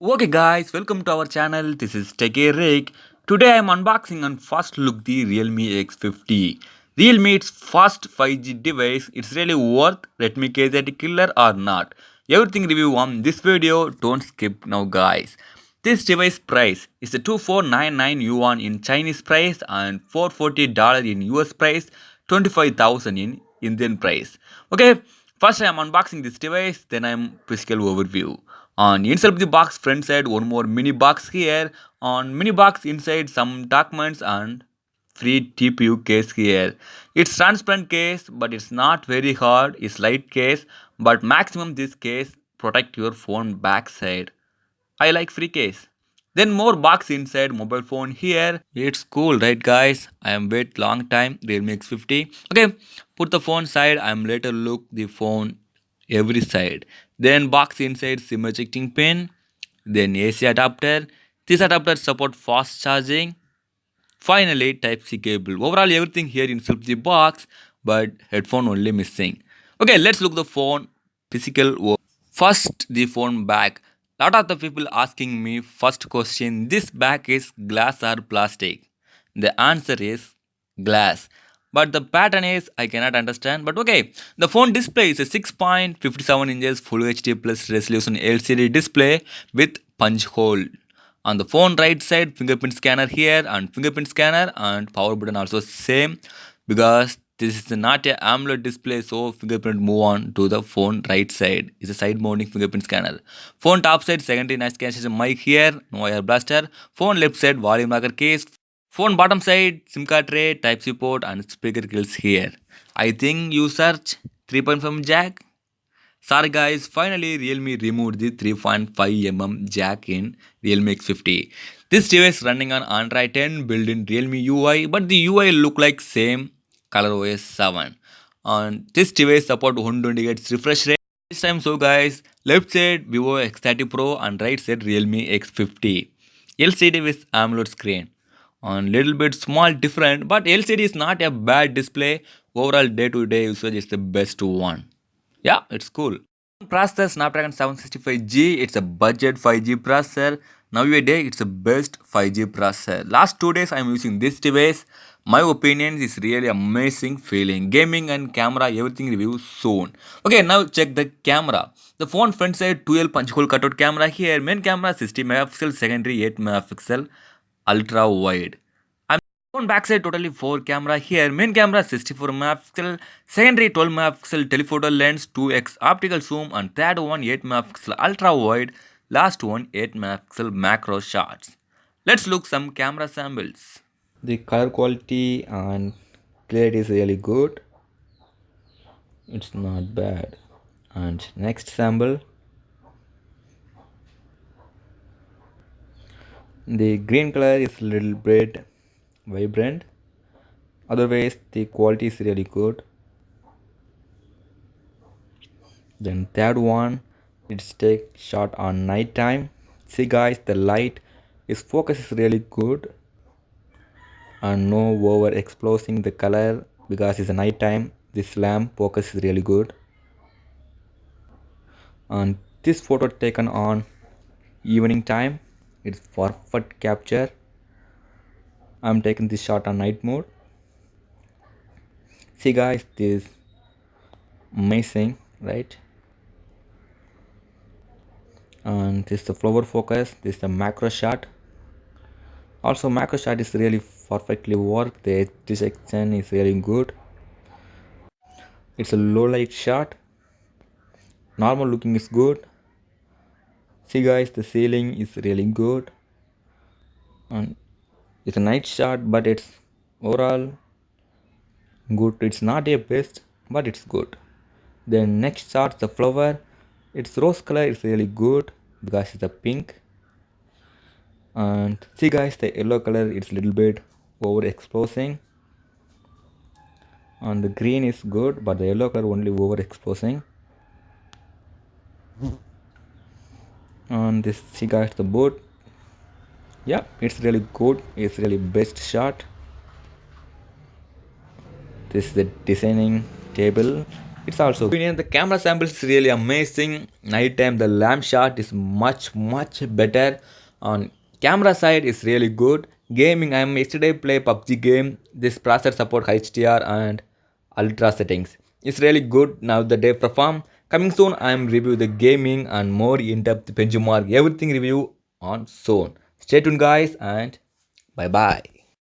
Okay guys, welcome to our channel. This is Techie Rick. Today I am unboxing and first look the Realme X50. Realme its first 5G device. It's really worth. Let me guess that killer or not. Everything review on this video. Don't skip now guys. This device price is a 2499 yuan in Chinese price and $440 in US price, 25,000 in Indian price. Okay, first I am unboxing this device, then I am physical overview. On inside of the box front side one more mini box here. On mini box inside some documents and free TPU case here. It's transparent case but it's not very hard. It's light case but maximum this case protect your phone backside. I like free case. Then more box inside mobile phone here. It's cool, right guys? I am wait long time Realme X50. Okay, put the phone side. I am later look the phone every side. Then box inside SIM ejecting pin. Then AC adapter. This adapter support fast charging. Finally, Type-C cable. Overall, everything here inside the box, but headphone only missing. Okay, let's look the phone physical. First, the phone back. Lot of the people asking me first question: this bag is glass or plastic? The answer is glass. But the pattern is I cannot understand. But okay, the phone display is a 6.57 inches Full HD plus resolution LCD display with punch hole. On the phone right side, fingerprint scanner here and fingerprint scanner and power button also same because this is not a AMOLED display, so fingerprint move on to the phone right side. It's a side mounting fingerprint scanner. Phone top side secondary noise cancellation mic here, no air blaster. Phone left side volume rocker case. Phone bottom side SIM card tray, Type-C port and speaker grills here. I think you search 3.5 jack. Sorry guys, finally Realme removed the 3.5mm jack in Realme X50. This device running on Android 10 built in Realme UI, but the UI look like same ColorOS 7. On this device support 120Hz refresh rate. This time so guys, left side Vivo X30 Pro and right side Realme X50. LCD with AMOLED screen. On little bit small different, but LCD is not a bad display. Overall day-to-day usage is the best one. Yeah, it's cool. Processor Snapdragon 765G, it's a budget 5G processor. Nowadays, it's the best 5G processor. Last 2 days, I'm using this device. My opinion is really amazing feeling. Gaming and camera, everything review soon. Okay, now check the camera. The phone front side 12 punch hole cutout camera here. Main camera 60 megapixel, secondary 8 megapixel, ultra wide. On backside totally 4 camera here. Main camera 64 megapixel, secondary 12 megapixel telephoto lens 2x optical zoom and third one 8 megapixel ultra wide, last one 8 megapixel macro shots. Let's look some camera samples. The color quality and clarity is really good. It's not bad. And next sample, the green color is little bit vibrant. Otherwise the quality is really good. Then third one, it's take shot on night time. See guys, the light is focus is really good and no over exposing the color because it's a night time. This lamp focus is really good. And this photo taken on evening time, it's perfect capture. I'm taking this shot on night mode. See guys, this amazing, right? And this is the flower focus, this is the macro shot. Also macro shot is really perfectly work. The edge detection is really good. It's a low light shot. Normal looking is good. See guys, the ceiling is really good. And it's a night shot, but it's overall good. It's not a best, but it's good. Then next shot, the flower. Its rose color is really good because it's a pink. And see guys, the yellow color it's little bit overexposing. And the green is good, but the yellow color only overexposing. And this see guys, the boat. Yeah, it's really good. It's really best shot. This is the designing table. It's also opinion. The camera sample is really amazing. Nighttime the lamp shot is much better. On camera side is really good. Gaming, I am yesterday play PUBG game. This processor support HDR and ultra settings. It's really good now the day perform. Coming soon I am review the gaming and more in-depth benchmark everything review on soon. Stay tuned guys and bye bye.